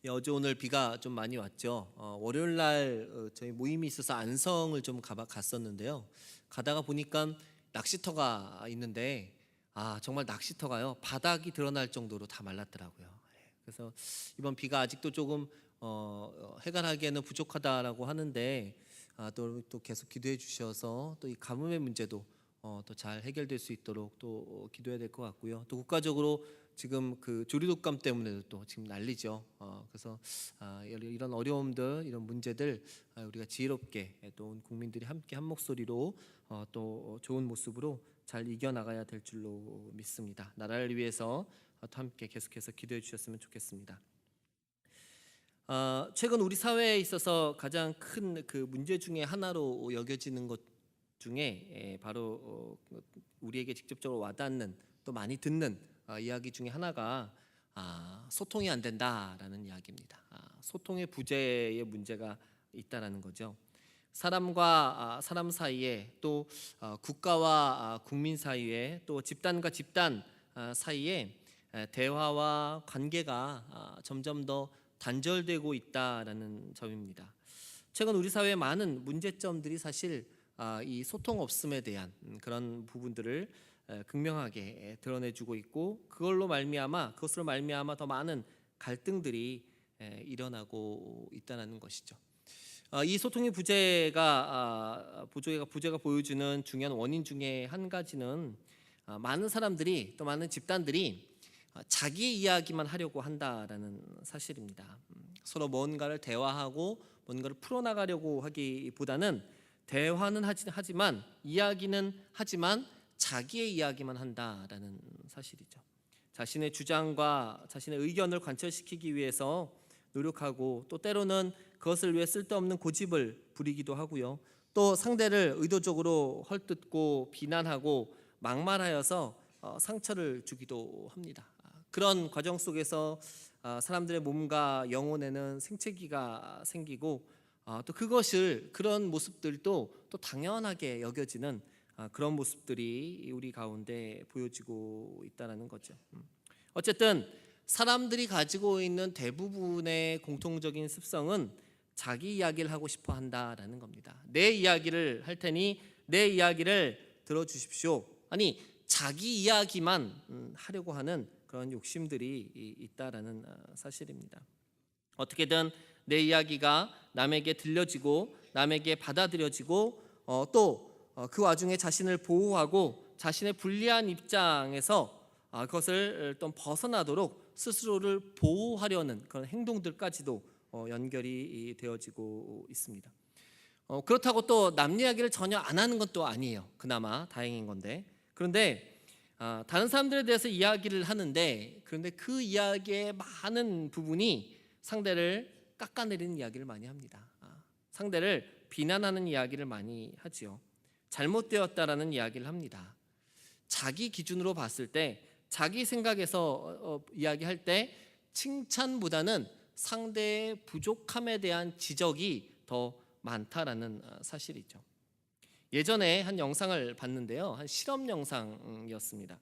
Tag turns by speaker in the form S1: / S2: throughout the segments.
S1: 어제 오늘 비가 좀 많이 왔죠. 월요일 날 저희 모임이 있어서 안성을 좀 갔었는데요. 가다가 보니까 낚시터가 있는데 정말 낚시터가요 바닥이 드러날 정도로 다 말랐더라고요. 그래서 이번 비가 아직도 조금 해결하기에는 부족하다라고 하는데 또 계속 기도해 주셔서 또 이 가뭄의 문제도 또 잘 해결될 수 있도록 또 기도해야 될 것 같고요. 또 국가적으로 지금 그 조류독감 때문에도 또 지금 난리죠. 그래서 이런 어려움들, 이런 문제들 우리가 지혜롭게 또 온 국민들이 함께 한 목소리로 또 좋은 모습으로 잘 이겨나가야 될 줄로 믿습니다. 나라를 위해서 또 함께 계속해서 기도해 주셨으면 좋겠습니다. 최근 우리 사회에 있어서 가장 큰 그 문제 중에 하나로 여겨지는 것 중에 바로 우리에게 직접적으로 와닿는 또 많이 듣는 이야기 중에 하나가 소통이 안 된다라는 이야기입니다. 소통의 부재의 문제가 있다라는 거죠. 사람과 사람 사이에 또 국가와 국민 사이에 또 집단과 집단 사이에 대화와 관계가 점점 더 단절되고 있다라는 점입니다. 최근 우리 사회의 많은 문제점들이 사실 이 소통 없음에 대한 그런 부분들을 극명하게 드러내주고 있고 그것으로 말미암아 더 많은 갈등들이 일어나고 있다는 것이죠. 이 소통의 부재가 보여주는 중요한 원인 중에 한 가지는 많은 사람들이 또 많은 집단들이 자기 이야기만 하려고 한다라는 사실입니다. 서로 뭔가를 대화하고 뭔가를 풀어나가려고 하기보다는 대화는 하지만 이야기는 하지만 자기의 이야기만 한다라는 사실이죠. 자신의 주장과 자신의 의견을 관철시키기 위해서 노력하고 또 때로는 그것을 위해 쓸데없는 고집을 부리기도 하고요. 또 상대를 의도적으로 헐뜯고 비난하고 막말하여서 상처를 주기도 합니다. 그런 과정 속에서 사람들의 몸과 영혼에는 생채기가 생기고 또 그런 모습들도 또 당연하게 여겨지는 그런 모습들이 우리 가운데 보여지고 있다는 거죠. 어쨌든 사람들이 가지고 있는 대부분의 공통적인 습성은 자기 이야기를 하고 싶어 한다라는 겁니다. 내 이야기를 할 테니 내 이야기를 들어주십시오. 아니 자기 이야기만 하려고 하는 그런 욕심들이 있다라는 사실입니다. 어떻게든 내 이야기가 남에게 들려지고 남에게 받아들여지고 또 그 와중에 자신을 보호하고 자신의 불리한 입장에서 그것을 좀 벗어나도록 스스로를 보호하려는 그런 행동들까지도 연결이 되어지고 있습니다. 그렇다고 또 남 이야기를 전혀 안 하는 것도 아니에요. 그나마 다행인 건데. 그런데 다른 사람들에 대해서 이야기를 하는데 그런데 그 이야기의 많은 부분이 상대를 깎아내리는 이야기를 많이 합니다. 상대를 비난하는 이야기를 많이 하지요. 잘못되었다라는 이야기를 합니다. 자기 기준으로 봤을 때 자기 생각에서 이야기할 때 칭찬보다는 상대의 부족함에 대한 지적이 더 많다라는 사실이죠. 예전에 한 영상을 봤는데요. 한 실험 영상이었습니다.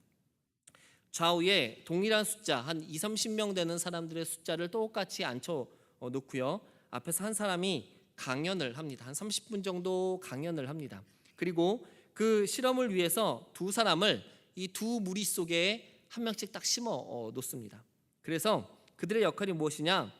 S1: 좌우에 동일한 숫자 한 20-30명 되는 사람들의 숫자를 똑같이 앉혀 놓고요. 앞에서 한 사람이 강연을 합니다. 한 30분 정도 강연을 합니다. 그리고 그 실험을 위해서 두 사람을 이 두 무리 속에 한 명씩 딱 심어 놓습니다. 그래서 그들의 역할이 무엇이냐?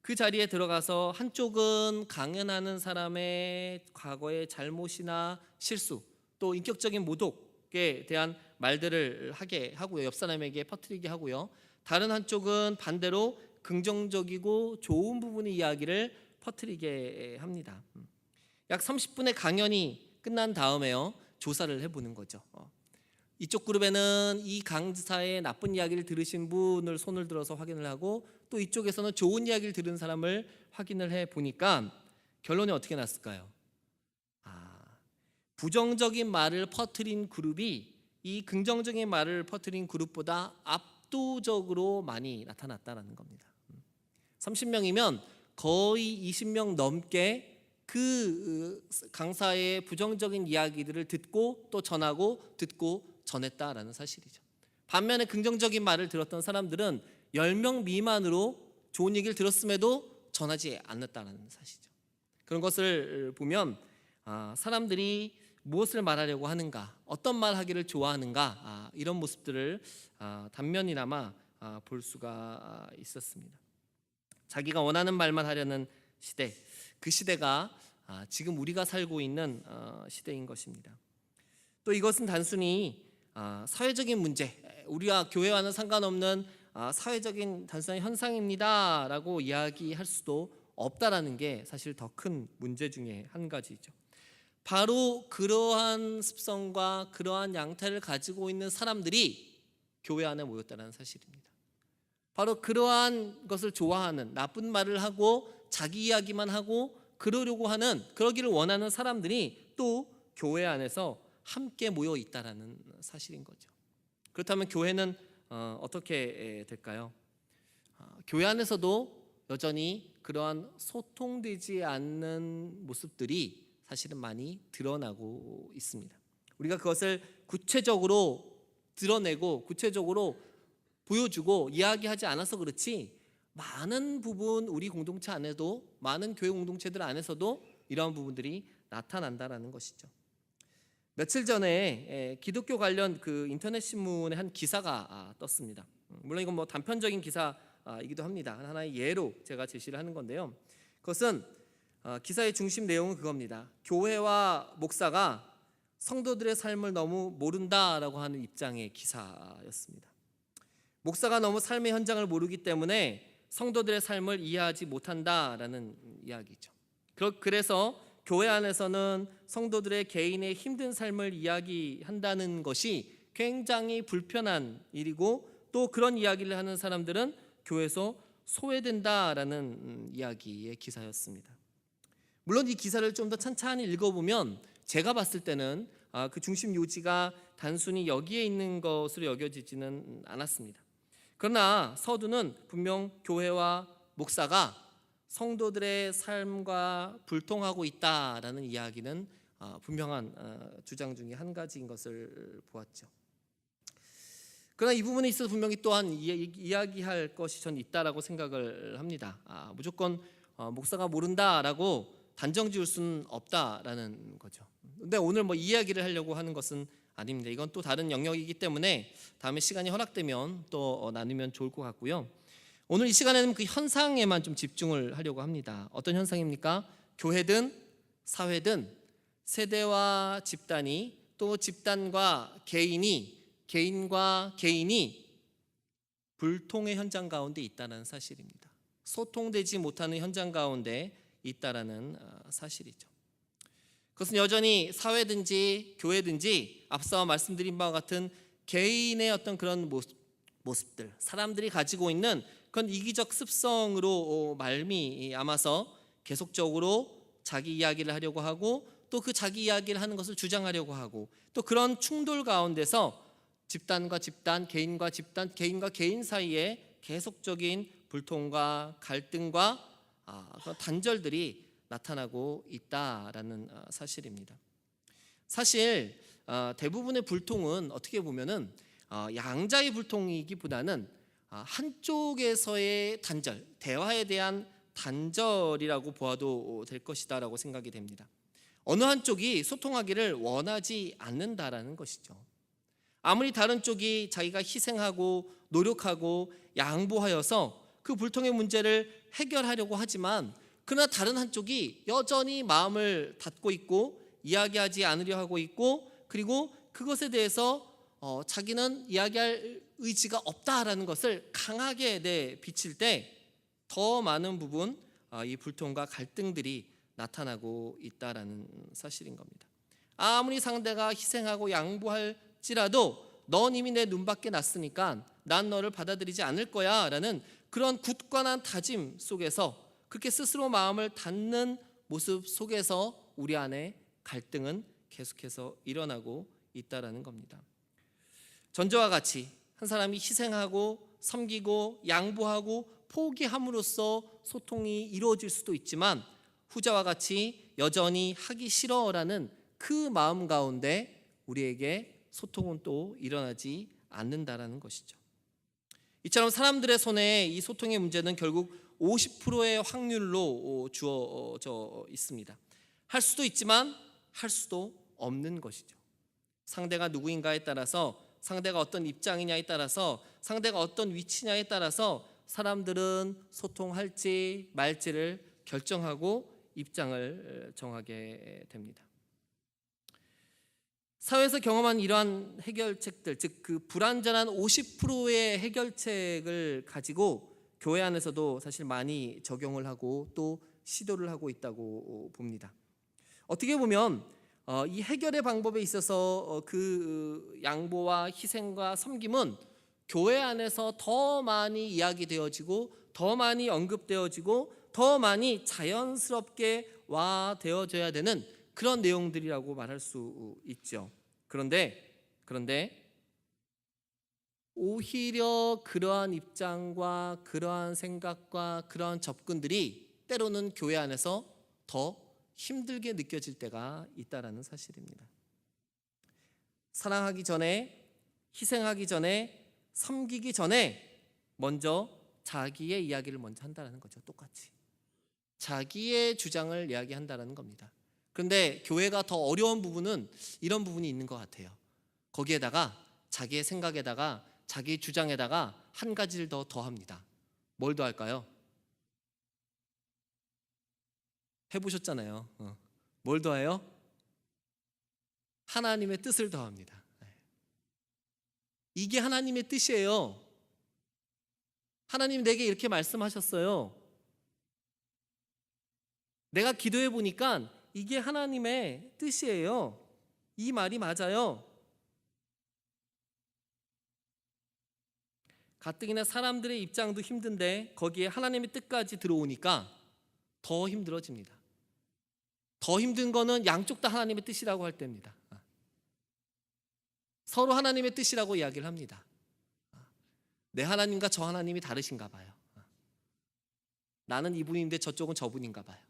S1: 그 자리에 들어가서 한쪽은 강연하는 사람의 과거의 잘못이나 실수 또 인격적인 모독에 대한 말들을 하게 하고요. 옆 사람에게 퍼뜨리게 하고요. 다른 한쪽은 반대로 긍정적이고 좋은 부분의 이야기를 퍼뜨리게 합니다. 약 30분의 강연이 끝난 다음에요. 조사를 해보는 거죠. 이쪽 그룹에는 이 강사의 나쁜 이야기를 들으신 분을 손을 들어서 확인을 하고 또 이쪽에서는 좋은 이야기를 들은 사람을 확인을 해보니까 결론이 어떻게 났을까요? 부정적인 말을 퍼뜨린 그룹이 이 긍정적인 말을 퍼뜨린 그룹보다 압도적으로 많이 나타났다는 겁니다. 30명이면 거의 20명 넘게 그 강사의 부정적인 이야기들을 듣고 또 전하고 듣고 전했다라는 사실이죠. 반면에 긍정적인 말을 들었던 사람들은 10명 미만으로 좋은 얘기를 들었음에도 전하지 않았다는 사실이죠. 그런 것을 보면 사람들이 무엇을 말하려고 하는가, 어떤 말 하기를 좋아하는가, 이런 모습들을 단면이나마 볼 수가 있었습니다. 자기가 원하는 말만 하려는 시대, 그 시대가 지금 우리가 살고 있는 시대인 것입니다. 또 이것은 단순히 사회적인 문제, 우리와 교회와는 상관없는 사회적인 단순한 현상입니다라고 이야기할 수도 없다라는 게 사실 더 큰 문제 중에 한 가지죠. 바로 그러한 습성과 그러한 양태를 가지고 있는 사람들이 교회 안에 모였다는 사실입니다. 바로 그러한 것을 좋아하는, 나쁜 말을 하고 자기 이야기만 하고 그러기를 원하는 사람들이 또 교회 안에서 함께 모여 있다라는 사실인 거죠. 그렇다면 교회는 어떻게 될까요? 교회 안에서도 여전히 그러한 소통되지 않는 모습들이 사실은 많이 드러나고 있습니다. 우리가 그것을 구체적으로 드러내고 구체적으로 보여주고 이야기하지 않아서 그렇지, 많은 부분 우리 공동체 안에도, 많은 교회 공동체들 안에서도 이러한 부분들이 나타난다라는 것이죠. 며칠 전에 기독교 관련 그 인터넷 신문에 한 기사가 떴습니다. 물론 이건 뭐 단편적인 기사이기도 합니다. 하나의 예로 제가 제시를 하는 건데요. 그것은 기사의 중심 내용은 그겁니다. 교회와 목사가 성도들의 삶을 너무 모른다라고 하는 입장의 기사였습니다. 목사가 너무 삶의 현장을 모르기 때문에 성도들의 삶을 이해하지 못한다라는 이야기죠. 그래서 교회 안에서는 성도들의 개인의 힘든 삶을 이야기한다는 것이 굉장히 불편한 일이고, 또 그런 이야기를 하는 사람들은 교회에서 소외된다라는 이야기의 기사였습니다. 물론 이 기사를 좀 더 찬찬히 읽어보면 제가 봤을 때는 그 중심 요지가 단순히 여기에 있는 것으로 여겨지지는 않았습니다. 그러나 서두는 분명 교회와 목사가 성도들의 삶과 불통하고 있다라는 이야기는 분명한 주장 중에 한 가지인 것을 보았죠. 그러나 이 부분에 있어서 분명히 또한 이야기할 것이 전 있다라고 생각을 합니다. 무조건 목사가 모른다라고 단정 지을 수는 없다라는 거죠. 근데 오늘 뭐 이야기를 하려고 하는 것은 아닙니다. 이건 또 다른 영역이기 때문에 다음에 시간이 허락되면 또 나누면 좋을 것 같고요. 오늘 이 시간에는 그 현상에만 좀 집중을 하려고 합니다. 어떤 현상입니까? 교회든 사회든 세대와 집단이, 또 집단과 개인과 개인이 불통의 현장 가운데 있다는 사실입니다. 소통되지 못하는 현장 가운데 있다라는 사실이죠. 그것은 여전히 사회든지 교회든지 앞서 말씀드린 바와 같은 개인의 어떤 그런 모습들, 사람들이 가지고 있는 그런 이기적 습성으로 말미암아서 계속적으로 자기 이야기를 하려고 하고, 또 그 자기 이야기를 하는 것을 주장하려고 하고, 또 그런 충돌 가운데서 집단과 집단, 개인과 집단, 개인과 개인 사이에 계속적인 불통과 갈등과 그런 단절들이 나타나고 있다라는 사실입니다. 사실 대부분의 불통은 어떻게 보면은 양자의 불통이기보다는 한쪽에서의 단절, 대화에 대한 단절이라고 보아도 될 것이다라고 생각이 됩니다. 어느 한쪽이 소통하기를 원하지 않는다라는 것이죠. 아무리 다른 쪽이 자기가 희생하고 노력하고 양보하여서 그 불통의 문제를 해결하려고 하지만, 그러나 다른 한쪽이 여전히 마음을 닫고 있고 이야기하지 않으려 하고 있고, 그리고 그것에 대해서 자기는 이야기할 의지가 없다라는 것을 강하게 내비칠 때 더 많은 부분 이 불통과 갈등들이 나타나고 있다라는 사실인 겁니다. 아무리 상대가 희생하고 양보할지라도 넌 이미 내 눈밖에 났으니까 난 너를 받아들이지 않을 거야 라는 그런 굳건한 다짐 속에서, 그렇게 스스로 마음을 닫는 모습 속에서 우리 안에 갈등은 계속해서 일어나고 있다라는 겁니다. 전저와 같이 한 사람이 희생하고 섬기고 양보하고 포기함으로써 소통이 이루어질 수도 있지만, 후자와 같이 여전히 하기 싫어라는 그 마음 가운데 우리에게 소통은 또 일어나지 않는다라는 것이죠. 이처럼 사람들의 손에 이 소통의 문제는 결국 50%의 확률로 주어져 있습니다. 할 수도 있지만 할 수도 없는 것이죠. 상대가 누구인가에 따라서, 상대가 어떤 입장이냐에 따라서, 상대가 어떤 위치냐에 따라서 사람들은 소통할지 말지를 결정하고 입장을 정하게 됩니다. 사회에서 경험한 이러한 해결책들, 즉 그 불완전한 50%의 해결책을 가지고 교회 안에서도 사실 많이 적용을 하고 또 시도를 하고 있다고 봅니다. 어떻게 보면 이 해결의 방법에 있어서 그 양보와 희생과 섬김은 교회 안에서 더 많이 이야기되어지고 더 많이 언급되어지고 더 많이 자연스럽게 와되어져야 되는 그런 내용들이라고 말할 수 있죠. 그런데 오히려 그러한 입장과 그러한 생각과 그러한 접근들이 때로는 교회 안에서 더 힘들게 느껴질 때가 있다라는 사실입니다. 사랑하기 전에, 희생하기 전에, 섬기기 전에 먼저 자기의 이야기를 먼저 한다는 거죠. 똑같이 자기의 주장을 이야기한다는 겁니다. 그런데 교회가 더 어려운 부분은 이런 부분이 있는 것 같아요. 거기에다가 자기의 생각에다가 자기 주장에다가 한 가지를 더 더합니다. 뭘 더할까요? 해보셨잖아요. 뭘 더해요? 하나님의 뜻을 더합니다. 이게 하나님의 뜻이에요. 하나님 내게 이렇게 말씀하셨어요. 내가 기도해 보니까 이게 하나님의 뜻이에요. 이 말이 맞아요. 가뜩이나 사람들의 입장도 힘든데 거기에 하나님의 뜻까지 들어오니까 더 힘들어집니다. 더 힘든 거는 양쪽 다 하나님의 뜻이라고 할 때입니다. 서로 하나님의 뜻이라고 이야기를 합니다. 내 하나님과 저 하나님이 다르신가 봐요. 나는 이분인데 저쪽은 저분인가 봐요.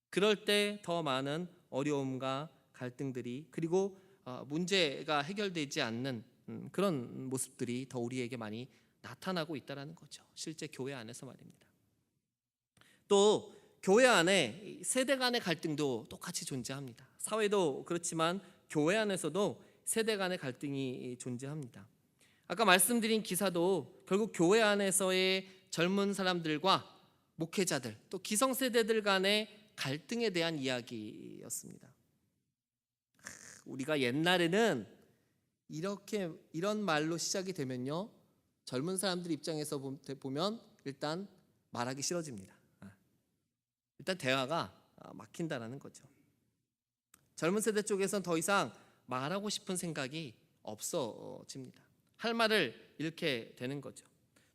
S1: 그럴 때 더 많은 어려움과 갈등들이, 그리고 문제가 해결되지 않는 그런 모습들이 더 우리에게 많이 나타나고 있다는 거죠. 실제 교회 안에서 말입니다. 또 교회 안에 세대 간의 갈등도 똑같이 존재합니다. 사회도 그렇지만 교회 안에서도 세대 간의 갈등이 존재합니다. 아까 말씀드린 기사도 결국 교회 안에서의 젊은 사람들과 목회자들, 또 기성세대들 간의 갈등에 대한 이야기였습니다. 우리가 옛날에는 이런 말로 시작이 되면요, 젊은 사람들 입장에서 보면 일단 말하기 싫어집니다. 일단 대화가 막힌다는 거죠. 젊은 세대 쪽에서는 더 이상 말하고 싶은 생각이 없어집니다. 할 말을 잃게 되는 거죠.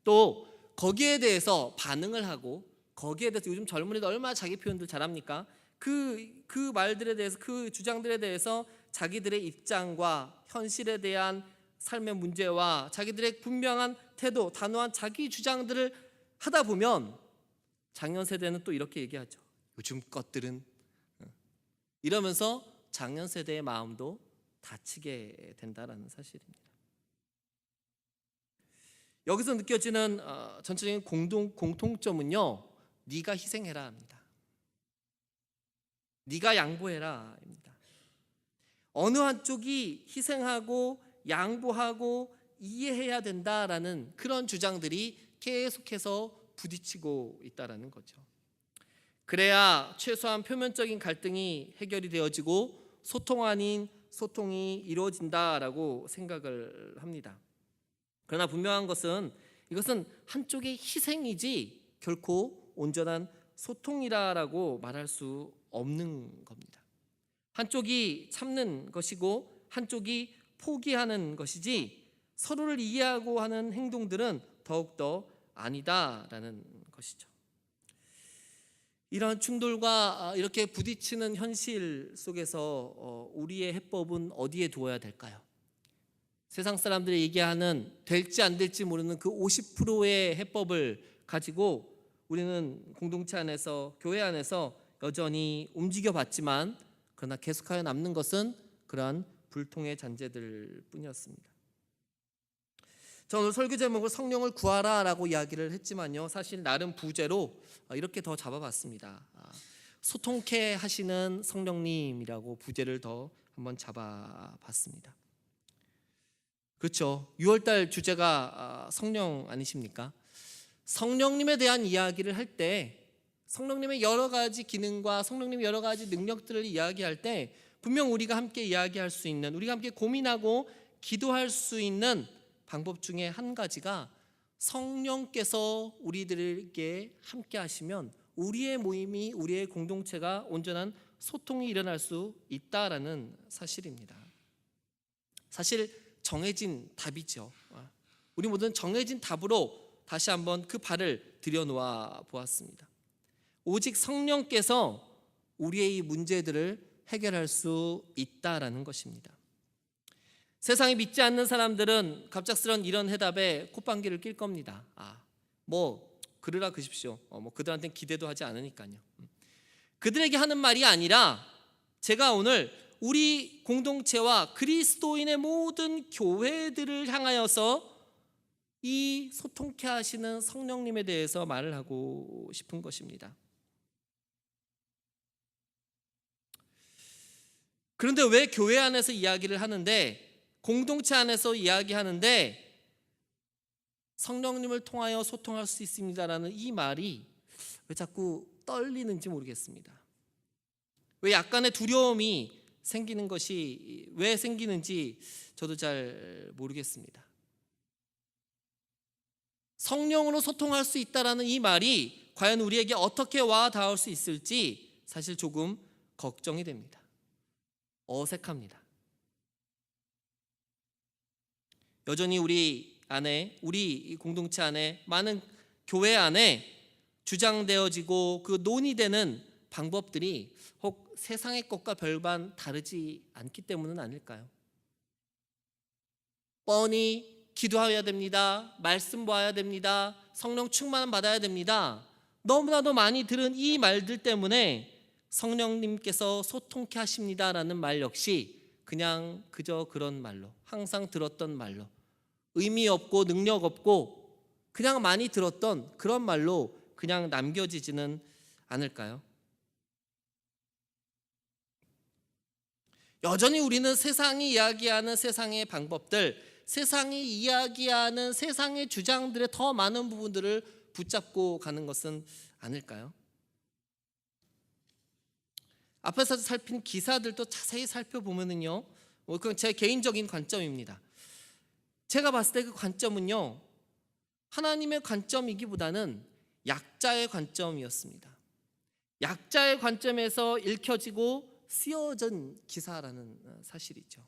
S1: 또 거기에 대해서 반응을 하고, 거기에 대해서 요즘 젊은이들 얼마나 자기 표현들 잘합니까? 그 말들에 대해서, 그 주장들에 대해서 자기들의 입장과 현실에 대한 삶의 문제와 자기들의 분명한 태도, 단호한 자기 주장들을 하다 보면 작년 세대는 또 이렇게 얘기하죠. 요즘 것들은, 이러면서 작년 세대의 마음도 다치게 된다는 사실입니다. 여기서 느껴지는 전체적인 공통점은요, 네가 희생해라 합니다. 네가 양보해라 입니다. 어느 한쪽이 희생하고 양보하고 이해해야 된다라는 그런 주장들이 계속해서 부딪히고 있다는 거죠. 그래야 최소한 표면적인 갈등이 해결이 되어지고 소통 아닌 소통이 이루어진다라고 생각을 합니다. 그러나 분명한 것은 이것은 한쪽의 희생이지 결코 온전한 소통이라고 말할 수 없는 겁니다. 한쪽이 참는 것이고 한쪽이 포기하는 것이지 서로를 이해하고 하는 행동들은 더욱더 아니다라는 것이죠. 이런 충돌과 이렇게 부딪히는 현실 속에서 우리의 해법은 어디에 두어야 될까요? 세상 사람들이 얘기하는 될지 안 될지 모르는 그 50%의 해법을 가지고 우리는 공동체 안에서, 교회 안에서 여전히 움직여 봤지만 그러나 계속하여 남는 것은 그러한 불통의 잔재들 뿐이었습니다. 저 오늘 설교 제목을 성령을 구하라라고 이야기를 했지만요, 사실 나름 부제로 이렇게 더 잡아봤습니다. 소통케 하시는 성령님이라고 부제를 더 한번 잡아봤습니다. 그렇죠. 6월달 주제가 성령 아니십니까? 성령님에 대한 이야기를 할 때, 성령님의 여러 가지 기능과 성령님의 여러 가지 능력들을 이야기할 때 분명 우리가 함께 이야기할 수 있는, 우리가 함께 고민하고 기도할 수 있는 방법 중에 한 가지가, 성령께서 우리들에게 함께 하시면 우리의 모임이, 우리의 공동체가 온전한 소통이 일어날 수 있다라는 사실입니다. 사실 정해진 답이죠. 우리 모두는 정해진 답으로 다시 한번 그 발을 들여놓아 보았습니다. 오직 성령께서 우리의 이 문제들을 해결할 수 있다라는 것입니다. 세상에 믿지 않는 사람들은 갑작스런 이런 해답에 콧방귀를 낄 겁니다. 그러라 그십시오. 그들한테는 기대도 하지 않으니까요. 그들에게 하는 말이 아니라, 제가 오늘 우리 공동체와 그리스도인의 모든 교회들을 향하여서 이 소통케 하시는 성령님에 대해서 말을 하고 싶은 것입니다. 그런데 왜 교회 안에서 이야기를 하는데, 공동체 안에서 이야기하는데 성령님을 통하여 소통할 수 있습니다라는 이 말이 왜 자꾸 떨리는지 모르겠습니다. 왜 약간의 두려움이 생기는 것이 왜 생기는지 저도 잘 모르겠습니다. 성령으로 소통할 수 있다라는 이 말이 과연 우리에게 어떻게 와 닿을 수 있을지 사실 조금 걱정이 됩니다. 어색합니다. 여전히 우리 안에, 우리 공동체 안에, 많은 교회 안에 주장되어지고 그 논의되는 방법들이 혹 세상의 것과 별반 다르지 않기 때문은 아닐까요? 뻔히 기도해야 됩니다. 말씀 봐야 됩니다. 성령 충만 받아야 됩니다. 너무나도 많이 들은 이 말들 때문에 성령님께서 소통케 하십니다라는 말 역시 그냥 그저 그런 말로, 항상 들었던 말로, 의미 없고 능력 없고 그냥 많이 들었던 그런 말로 그냥 남겨지지는 않을까요? 여전히 우리는 세상이 이야기하는 세상의 방법들, 세상이 이야기하는 세상의 주장들의 더 많은 부분들을 붙잡고 가는 것은 아닐까요? 앞에서 살핀 기사들도 자세히 살펴보면은요, 그건 제 개인적인 관점입니다. 제가 봤을 때 그 관점은요, 하나님의 관점이기보다는 약자의 관점이었습니다. 약자의 관점에서 읽혀지고 쓰여진 기사라는 사실이죠.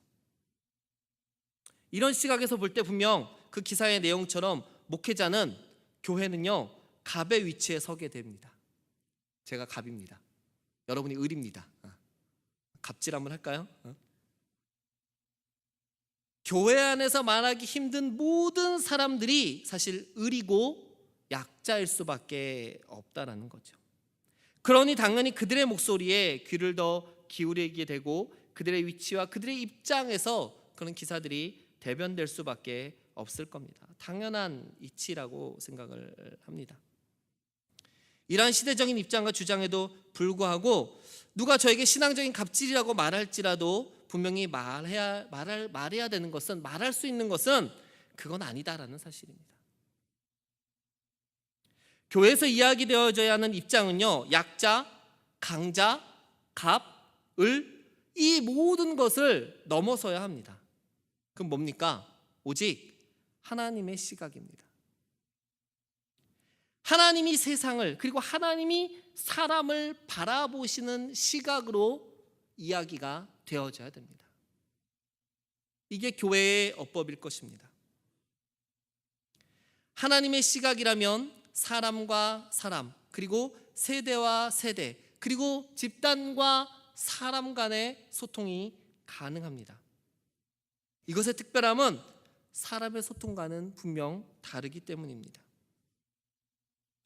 S1: 이런 시각에서 볼 때 분명 그 기사의 내용처럼 목회자는, 교회는요, 갑의 위치에 서게 됩니다. 제가 갑입니다. 여러분이 을입니다. 갑질 한번 할까요? 교회 안에서 말하기 힘든 모든 사람들이 사실 을이고 약자일 수밖에 없다라는 거죠. 그러니 당연히 그들의 목소리에 귀를 더 기울이게 되고 그들의 위치와 그들의 입장에서 그런 기사들이 대변될 수밖에 없을 겁니다. 당연한 이치라고 생각을 합니다. 이러한 시대적인 입장과 주장에도 불구하고 누가 저에게 신앙적인 갑질이라고 말할지라도 분명히 말해야 되는 것은, 말할 수 있는 것은 그건 아니다라는 사실입니다. 교회에서 이야기되어져야 하는 입장은요, 약자, 강자, 갑, 을, 이 모든 것을 넘어서야 합니다. 그럼 뭡니까? 오직 하나님의 시각입니다. 하나님이 세상을, 그리고 하나님이 사람을 바라보시는 시각으로 이야기가 되어져야 됩니다. 이게 교회의 어법일 것입니다. 하나님의 시각이라면 사람과 사람, 그리고 세대와 세대, 그리고 집단과 사람 간의 소통이 가능합니다. 이것의 특별함은 사람의 소통과는 분명 다르기 때문입니다.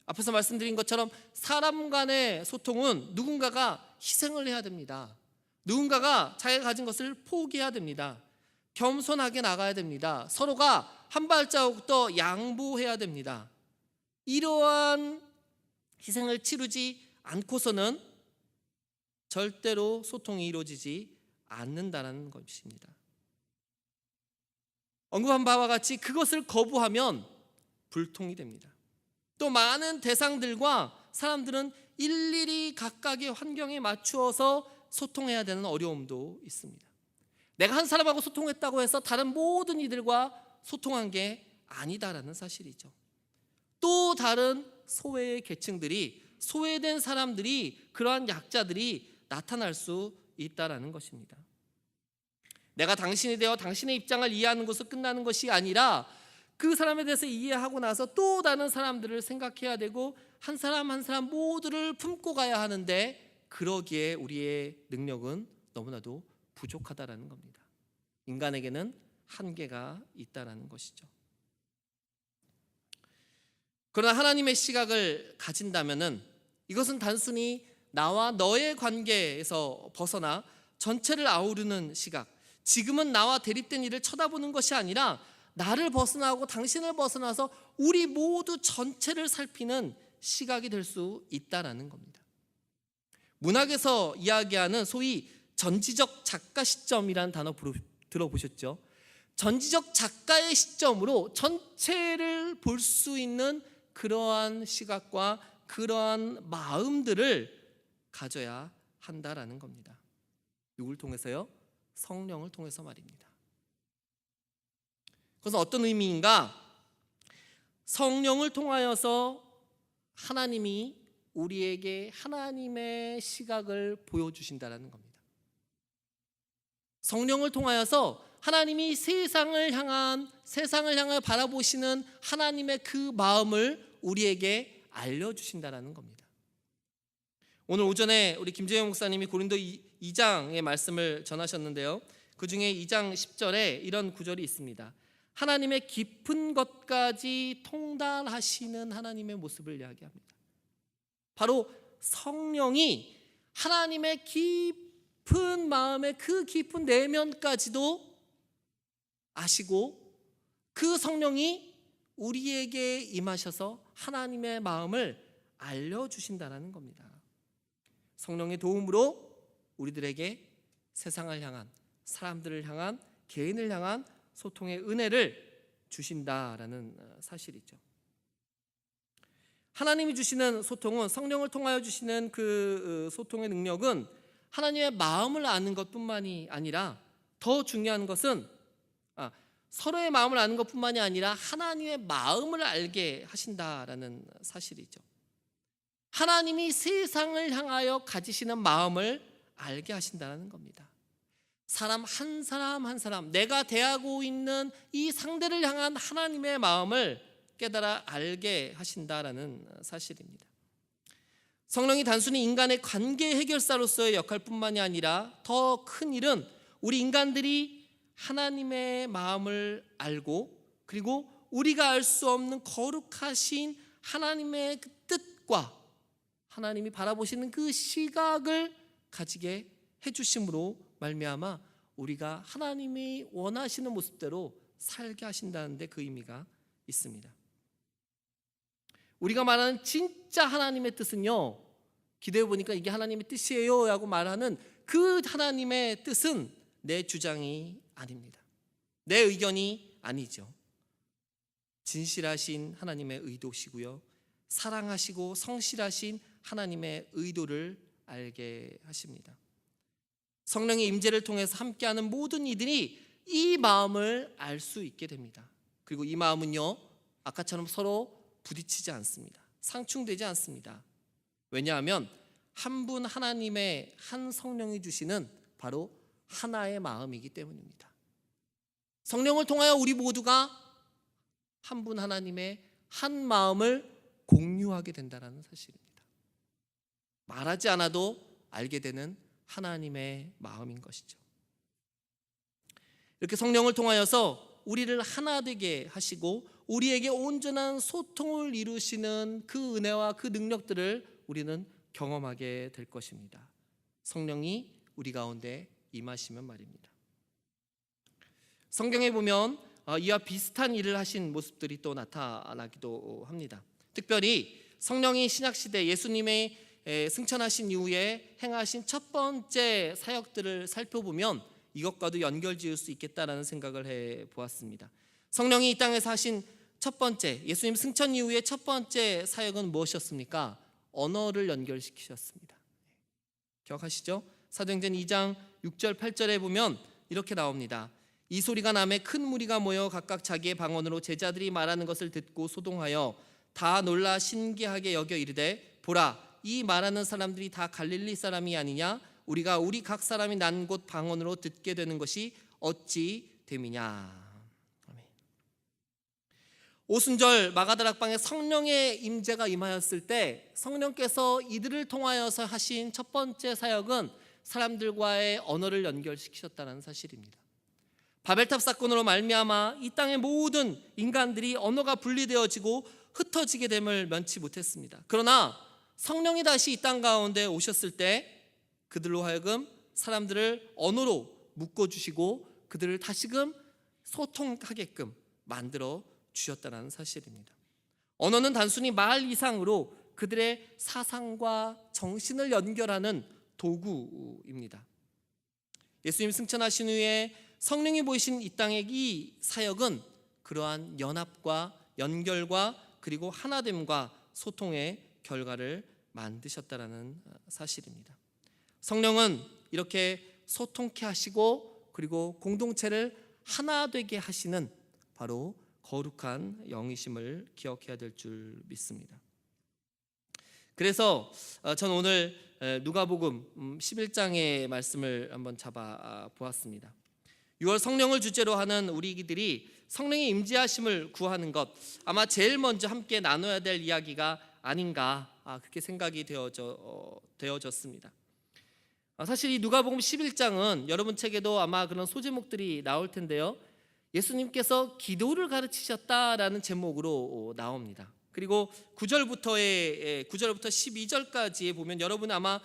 S1: 앞에서 말씀드린 것처럼 사람 간의 소통은 누군가가 희생을 해야 됩니다. 누군가가 자기가 가진 것을 포기해야 됩니다. 겸손하게 나가야 됩니다. 서로가 한 발자국 더 양보해야 됩니다. 이러한 희생을 치르지 않고서는 절대로 소통이 이루어지지 않는다는 것입니다. 언급한 바와 같이 그것을 거부하면 불통이 됩니다. 또 많은 대상들과 사람들은 일일이 각각의 환경에 맞추어서 소통해야 되는 어려움도 있습니다. 내가 한 사람하고 소통했다고 해서 다른 모든 이들과 소통한 게 아니다라는 사실이죠. 또 다른 소외의 계층들이, 소외된 사람들이, 그러한 약자들이 나타날 수 있다라는 것입니다. 내가 당신이 되어 당신의 입장을 이해하는 것으로 끝나는 것이 아니라 그 사람에 대해서 이해하고 나서 또 다른 사람들을 생각해야 되고 한 사람 한 사람 모두를 품고 가야 하는데 그러기에 우리의 능력은 너무나도 부족하다라는 겁니다. 인간에게는 한계가 있다라는 것이죠. 그러나 하나님의 시각을 가진다면은 이것은 단순히 나와 너의 관계에서 벗어나 전체를 아우르는 시각, 지금은 나와 대립된 이를 쳐다보는 것이 아니라 나를 벗어나고 당신을 벗어나서 우리 모두 전체를 살피는 시각이 될 수 있다라는 겁니다. 문학에서 이야기하는 소위 전지적 작가 시점이라는 단어 들어보셨죠? 전지적 작가의 시점으로 전체를 볼 수 있는 그러한 시각과 그러한 마음들을 가져야 한다라는 겁니다. 누굴 통해서요? 성령을 통해서 말입니다. 그것은 어떤 의미인가? 성령을 통하여서 하나님이 우리에게 하나님의 시각을 보여주신다는 겁니다. 성령을 통하여서 하나님이 세상을 향해 바라보시는 하나님의 그 마음을 우리에게 알려주신다는 겁니다. 오늘 오전에 우리 김재영 목사님이 고린도 2장의 말씀을 전하셨는데요, 그 중에 2장 10절에 이런 구절이 있습니다. 하나님의 깊은 것까지 통달하시는 하나님의 모습을 이야기합니다. 바로 성령이 하나님의 깊은 마음의 그 깊은 내면까지도 아시고 그 성령이 우리에게 임하셔서 하나님의 마음을 알려주신다는 겁니다. 성령의 도움으로 우리들에게 세상을 향한, 사람들을 향한, 개인을 향한 소통의 은혜를 주신다라는 사실이죠. 하나님이 주시는 소통은, 성령을 통하여 주시는 그 소통의 능력은 하나님의 마음을 아는 것뿐만이 아니라 더 중요한 것은 서로의 마음을 아는 것뿐만이 아니라 하나님의 마음을 알게 하신다라는 사실이죠. 하나님이 세상을 향하여 가지시는 마음을 알게 하신다는 겁니다. 사람 한 사람, 내가 대하고 있는 이 상대를 향한 하나님의 마음을 깨달아 알게 하신다라는 사실입니다. 성령이 단순히 인간의 관계 해결사로서의 역할뿐만이 아니라 더 큰 일은 우리 인간들이 하나님의 마음을 알고, 그리고 우리가 알 수 없는 거룩하신 하나님의 그 뜻과 하나님이 바라보시는 그 시각을 가지게 해주심으로 말미암아 우리가 하나님이 원하시는 모습대로 살게 하신다는 데 그 의미가 있습니다. 우리가 말하는 진짜 하나님의 뜻은요, 기도해 보니까 이게 하나님의 뜻이에요 라고 말하는 그 하나님의 뜻은 내 주장이 아닙니다. 내 의견이 아니죠. 진실하신 하나님의 의도시고요, 사랑하시고 성실하신 하나님의 의도를 알게 하십니다. 성령의 임재를 통해서 함께하는 모든 이들이 이 마음을 알 수 있게 됩니다. 그리고 이 마음은요, 아까처럼 서로 부딪히지 않습니다. 상충되지 않습니다. 왜냐하면 한 분 하나님의 한 성령이 주시는 바로 하나의 마음이기 때문입니다. 성령을 통하여 우리 모두가 한 분 하나님의 한 마음을 공유하게 된다는 사실입니다. 말하지 않아도 알게 되는 하나님의 마음인 것이죠. 이렇게 성령을 통하여서 우리를 하나 되게 하시고 우리에게 온전한 소통을 이루시는 그 은혜와 그 능력들을 우리는 경험하게 될 것입니다. 성령이 우리 가운데 임하시면 말입니다. 성경에 보면 이와 비슷한 일을 하신 모습들이 또 나타나기도 합니다. 특별히 성령이 신약시대 예수님의 승천하신 이후에 행하신 첫 번째 사역들을 살펴보면 이것과도 연결지을 수 있겠다라는 생각을 해보았습니다. 성령이 이 땅에서 하신 첫 번째, 예수님 승천 이후의 첫 번째 사역은 무엇이었습니까? 언어를 연결시키셨습니다. 기억하시죠? 사도행전 2장 6절 8절에 보면 이렇게 나옵니다. 이 소리가 나매 큰 무리가 모여 각각 자기의 방언으로 제자들이 말하는 것을 듣고 소동하여 다 놀라 신기하게 여겨 이르되 보라, 이 말하는 사람들이 다 갈릴리 사람이 아니냐? 우리가 우리 각 사람이 난 곳 방언으로 듣게 되는 것이 어찌 됨이냐? 오순절 마가다락방에 성령의 임재가 임하였을 때 성령께서 이들을 통하여서 하신 첫 번째 사역은 사람들과의 언어를 연결시키셨다는 사실입니다. 바벨탑 사건으로 말미암아 이 땅의 모든 인간들이 언어가 분리되어지고 흩어지게 됨을 면치 못했습니다. 그러나 성령이 다시 이 땅 가운데 오셨을 때 그들로 하여금 사람들을 언어로 묶어주시고 그들을 다시금 소통하게끔 만들어 주셨다는 사실입니다. 언어는 단순히 말 이상으로 그들의 사상과 정신을 연결하는 도구입니다. 예수님 승천하신 후에 성령이 보이신 이 땅의 이 사역은 그러한 연합과 연결과 그리고 하나됨과 소통의 결과를 만드셨다는 사실입니다. 성령은 이렇게 소통케 하시고 그리고 공동체를 하나 되게 하시는 바로 거룩한 영이심을 기억해야 될 줄 믿습니다. 그래서 저는 오늘 누가복음 11장의 말씀을 한번 잡아 보았습니다. 6월 성령을 주제로 하는 우리들이 성령의 임재하심을 구하는 것, 아마 제일 먼저 함께 나눠야 될 이야기가 아닌가 그렇게 생각이 되어졌습니다. 사실 이 누가복음 11장은 여러분 책에도 아마 그런 소제목들이 나올 텐데요, 예수님께서 기도를 가르치셨다라는 제목으로 나옵니다. 그리고 9절부터 12절까지에 보면 여러분 아마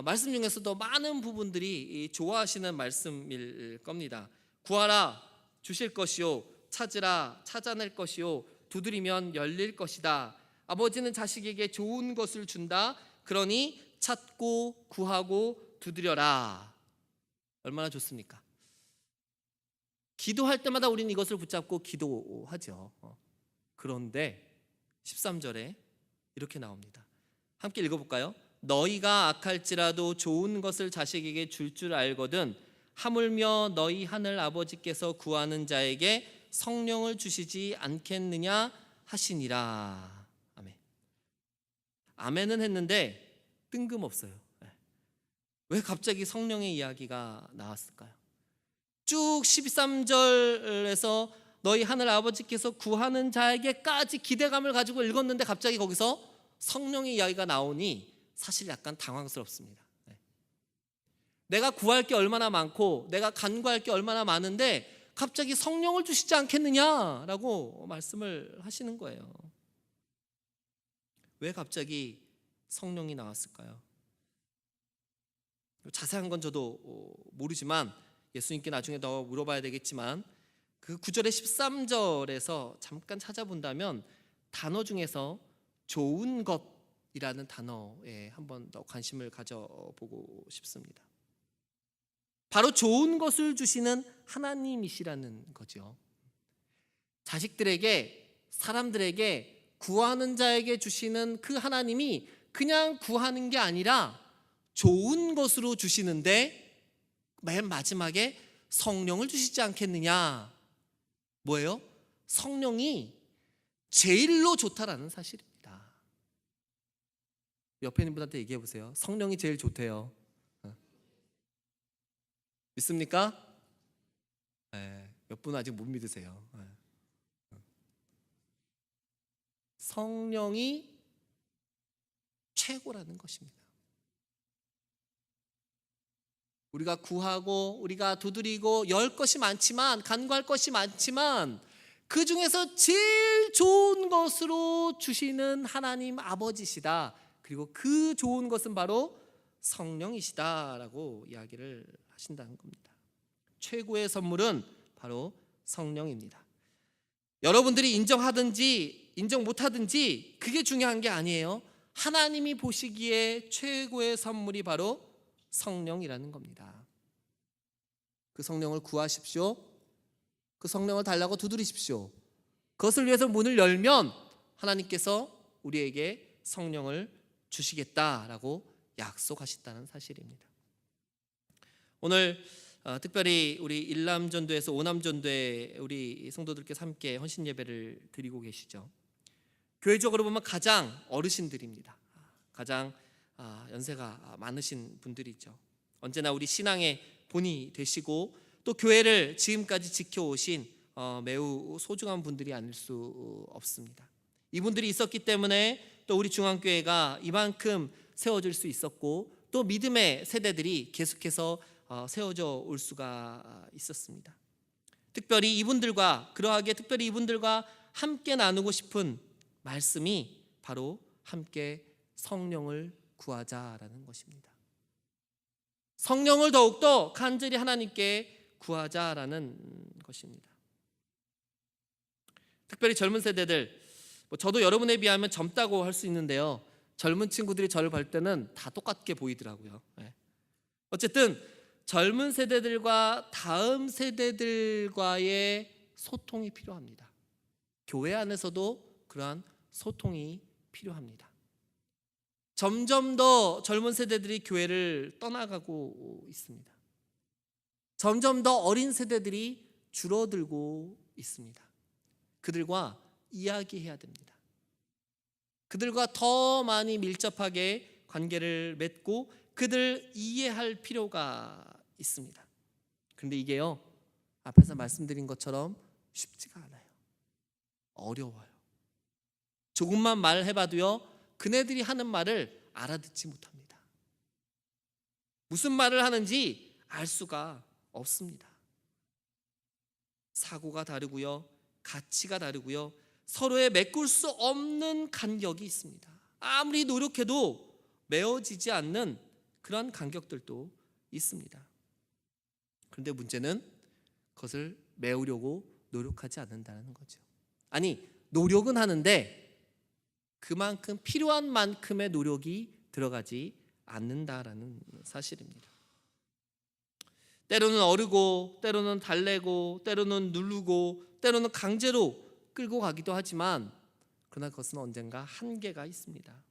S1: 말씀 중에서도 많은 부분들이 좋아하시는 말씀일 겁니다. 구하라 주실 것이요, 찾으라 찾아낼 것이요, 두드리면 열릴 것이다. 아버지는 자식에게 좋은 것을 준다. 그러니 찾고 구하고 두드려라. 얼마나 좋습니까? 기도할 때마다 우리는 이것을 붙잡고 기도하죠. 그런데 13절에 이렇게 나옵니다. 함께 읽어볼까요? 너희가 악할지라도 좋은 것을 자식에게 줄 알거든 하물며 너희 하늘 아버지께서 구하는 자에게 성령을 주시지 않겠느냐 하시니라. 아멘. 아멘은 했는데 뜬금없어요. 왜 갑자기 성령의 이야기가 나왔을까요? 쭉 13절에서 너희 하늘 아버지께서 구하는 자에게까지 기대감을 가지고 읽었는데 갑자기 거기서 성령의 이야기가 나오니 사실 약간 당황스럽습니다. 내가 구할 게 얼마나 많고 내가 간구할 게 얼마나 많은데 갑자기 성령을 주시지 않겠느냐라고 말씀을 하시는 거예요. 왜 갑자기 성령이 나왔을까요? 자세한 건 저도 모르지만 예수님께 나중에 더 물어봐야 되겠지만 그 9절의 13절에서 잠깐 찾아본다면 단어 중에서 좋은 것이라는 단어에 한번 더 관심을 가져보고 싶습니다. 바로 좋은 것을 주시는 하나님이시라는 거죠. 자식들에게, 사람들에게, 구하는 자에게 주시는 그 하나님이 그냥 구하는 게 아니라 좋은 것으로 주시는데 맨 마지막에 성령을 주시지 않겠느냐. 뭐예요? 성령이 제일로 좋다라는 사실입니다. 옆에 있는 분한테 얘기해 보세요. 성령이 제일 좋대요. 믿습니까? 몇 분 아직 못 믿으세요. 성령이 최고라는 것입니다. 우리가 구하고 우리가 두드리고 열 것이 많지만, 간구할 것이 많지만 그 중에서 제일 좋은 것으로 주시는 하나님 아버지시다. 그리고 그 좋은 것은 바로 성령이시다라고 이야기를 하신다는 겁니다. 최고의 선물은 바로 성령입니다. 여러분들이 인정하든지 인정 못하든지 그게 중요한 게 아니에요. 하나님이 보시기에 최고의 선물이 바로 성령이라는 겁니다. 그 성령을 구하십시오. 그 성령을 달라고 두드리십시오. 그것을 위해서 문을 열면 하나님께서 우리에게 성령을 주시겠다라고 약속하셨다는 사실입니다. 오늘 특별히 우리 일남전도에서 오남전도에 우리 성도들께서 함께 헌신 예배를 드리고 계시죠. 교회적으로 보면 가장 어르신들입니다. 가장 연세가 많으신 분들이죠. 언제나 우리 신앙의 본이 되시고 또 교회를 지금까지 지켜오신 매우 소중한 분들이 아닐 수 없습니다. 이분들이 있었기 때문에 또 우리 중앙교회가 이만큼 세워질 수 있었고 또 믿음의 세대들이 계속해서 세워져 올 수가 있었습니다. 특별히 이분들과 함께 나누고 싶은 말씀이 바로 함께 성령을 구하자라는 것입니다. 성령을 더욱더 간절히 하나님께 구하자라는 것입니다. 특별히 젊은 세대들, 저도 여러분에 비하면 젊다고 할 수 있는데요, 젊은 친구들이 저를 볼 때는 다 똑같게 보이더라고요. 어쨌든 젊은 세대들과 다음 세대들과의 소통이 필요합니다. 교회 안에서도 그러한 소통이 필요합니다. 점점 더 젊은 세대들이 교회를 떠나가고 있습니다. 점점 더 어린 세대들이 줄어들고 있습니다. 그들과 이야기해야 됩니다. 그들과 더 많이 밀접하게 관계를 맺고 그들 이해할 필요가 있습니다. 그런데 이게요, 앞에서 말씀드린 것처럼 쉽지가 않아요. 어려워요. 조금만 말해봐도요, 그네들이 하는 말을 알아듣지 못합니다. 무슨 말을 하는지 알 수가 없습니다. 사고가 다르고요, 가치가 다르고요, 서로의 메꿀 수 없는 간격이 있습니다. 아무리 노력해도 메워지지 않는 그런 간격들도 있습니다. 그런데 문제는 그것을 메우려고 노력하지 않는다는 거죠. 아니, 노력은 하는데 그만큼 필요한 만큼의 노력이 들어가지 않는다라는 사실입니다. 때로는 어르고, 때로는 달래고, 때로는 누르고, 때로는 강제로 끌고 가기도 하지만 그러나 그것은 언젠가 한계가 있습니다.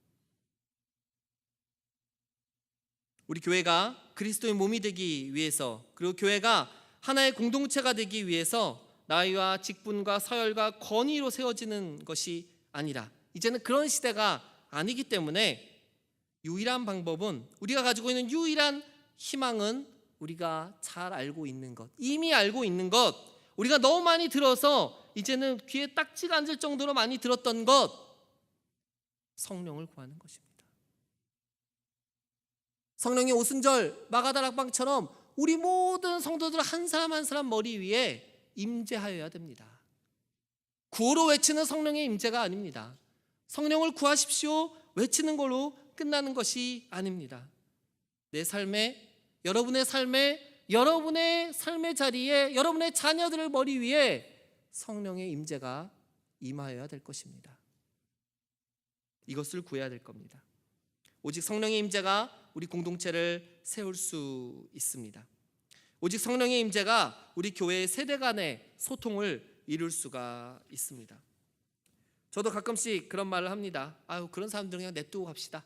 S1: 우리 교회가 그리스도의 몸이 되기 위해서, 그리고 교회가 하나의 공동체가 되기 위해서 나이와 직분과 서열과 권위로 세워지는 것이 아니라, 이제는 그런 시대가 아니기 때문에 유일한 방법은, 우리가 가지고 있는 유일한 희망은 우리가 잘 알고 있는 것, 이미 알고 있는 것, 우리가 너무 많이 들어서 이제는 귀에 딱지가 앉을 정도로 많이 들었던 것, 성령을 구하는 것입니다. 성령의 오순절 마가다락방처럼 우리 모든 성도들 한 사람 한 사람 머리 위에 임재하여야 됩니다. 구호로 외치는 성령의 임재가 아닙니다. 성령을 구하십시오 외치는 걸로 끝나는 것이 아닙니다. 내 삶에, 여러분의 삶의 자리에, 여러분의 자녀들의 머리 위에 성령의 임재가 임하여야 될 것입니다. 이것을 구해야 될 겁니다. 오직 성령의 임재가 우리 공동체를 세울 수 있습니다. 오직 성령의 임재가 우리 교회의 세대 간의 소통을 이룰 수가 있습니다. 저도 가끔씩 그런 말을 합니다. 그런 사람들은 그냥 냅두고 갑시다.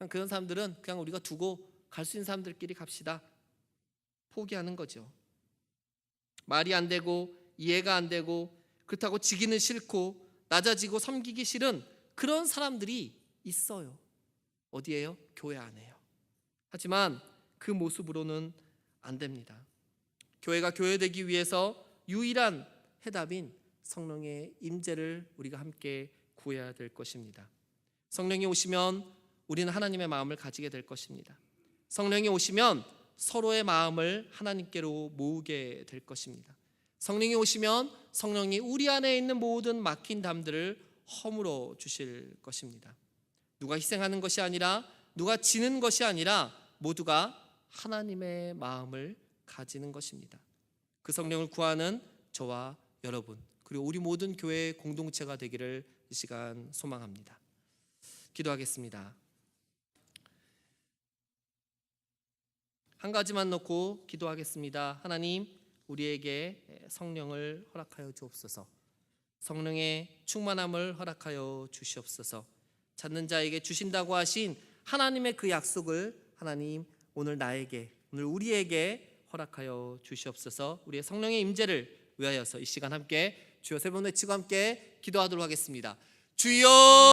S1: 그런 사람들은 그냥 우리가 두고 갈 수 있는 사람들끼리 갑시다. 포기하는 거죠. 말이 안 되고 이해가 안 되고 그렇다고 지기는 싫고 낮아지고 섬기기 싫은 그런 사람들이 있어요. 어디에요? 교회 안에요. 하지만 그 모습으로는 안 됩니다. 교회가 교회되기 위해서 유일한 해답인 성령의 임재를 우리가 함께 구해야 될 것입니다. 성령이 오시면 우리는 하나님의 마음을 가지게 될 것입니다. 성령이 오시면 서로의 마음을 하나님께로 모으게 될 것입니다. 성령이 오시면 성령이 우리 안에 있는 모든 막힌 담들을 허물어 주실 것입니다. 누가 희생하는 것이 아니라, 누가 지는 것이 아니라 모두가 하나님의 마음을 가지는 것입니다. 그 성령을 구하는 저와 여러분, 그리고 우리 모든 교회 공동체가 되기를 이 시간 소망합니다. 기도하겠습니다. 한 가지만 놓고 기도하겠습니다. 하나님, 우리에게 성령을 허락하여 주옵소서. 성령의 충만함을 허락하여 주시옵소서. 찾는 자에게 주신다고 하신 하나님의 그 약속을 하나님 오늘 나에게, 오늘 우리에게 허락하여 주시옵소서. 우리의 성령의 임재를 위하여서 이 시간 함께 주여 세 번 외치고 함께 기도하도록 하겠습니다. 주여